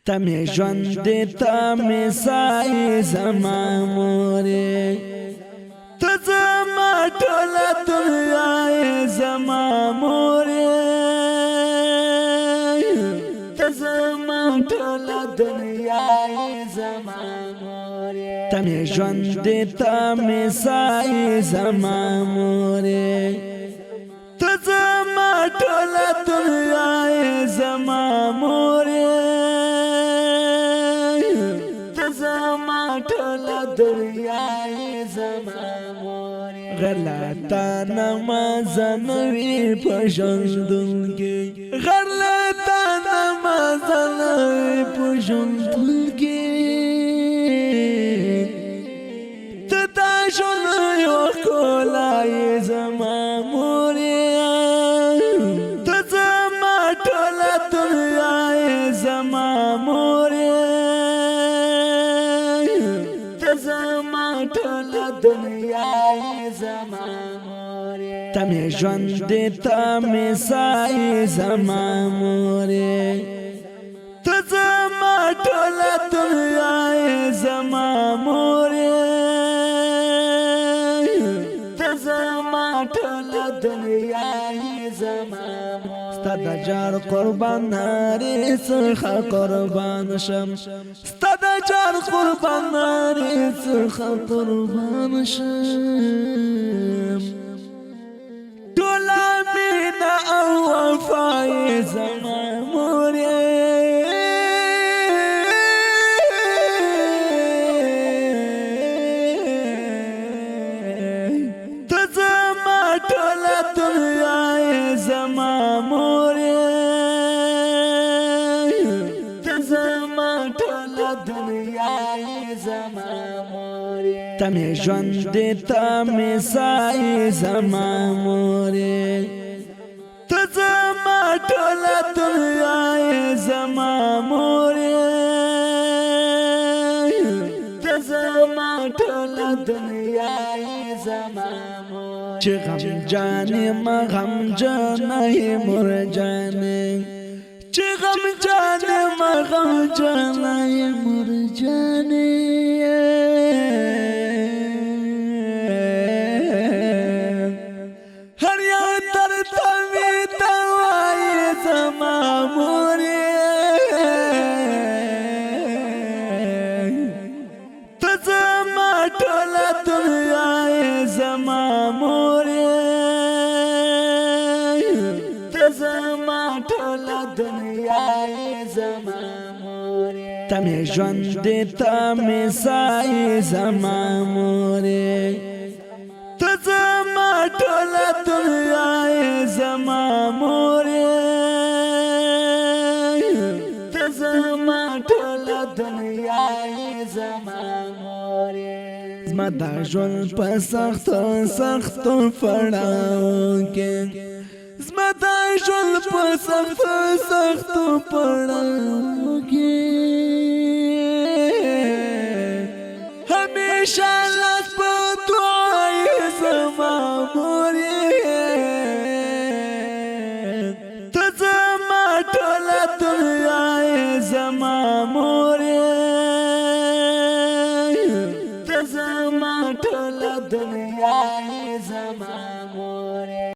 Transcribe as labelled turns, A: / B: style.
A: تمه ژوند تمه سای زما مورې ته زما ټوله دنیا زما مورې ته زما ټوله دنیا زما مورې تمه ژوند تمه سای زما مورې ته زما ټوله دنیا زما مورې غلطا نمازنوی پشندن کی غلطا نمازنوی پشندن کی تداشن یو کولای زما موریا تزما ټوله دنیا زما موریا تزما ټوله دنیا زما مورې تمه ژوند تمه سای زما مورې ته زما ټوله دنیا زما مورې ته زما ټوله دنیا زما ستا د جار قربان نارې څخه قربان شم ستا د جار قربان نارې څخه قربان شم ټوله مینه او وفا یې زما مورې ته زما ټوله دنیا زما مورې ته زما ټوله دنیا زما مورې تمه ژوند تمه سای زما مورې ته زما ټوله دنیا زما مورې ته زما ټوله دنیا زما مورې چې غم جانې ما غم جانې مور جانې چې غم جانې ما غم جانې مور جانې هر یو تر تمې توای زما مورې ته زما ټوله دنیا زما مورې ته زما ټوله دنیا زما مورې تمه ژوند تمه سای زما مورې ته زما ټوله دنیا زما مورې ته زما ټوله دنیا زما مورې زما دا ژوند په سختو سختو پړاو کې زما دا ژوند په سختو سختو پړاو کې همیشه لاس په دعای زما مورې ته زما ټوله دنیا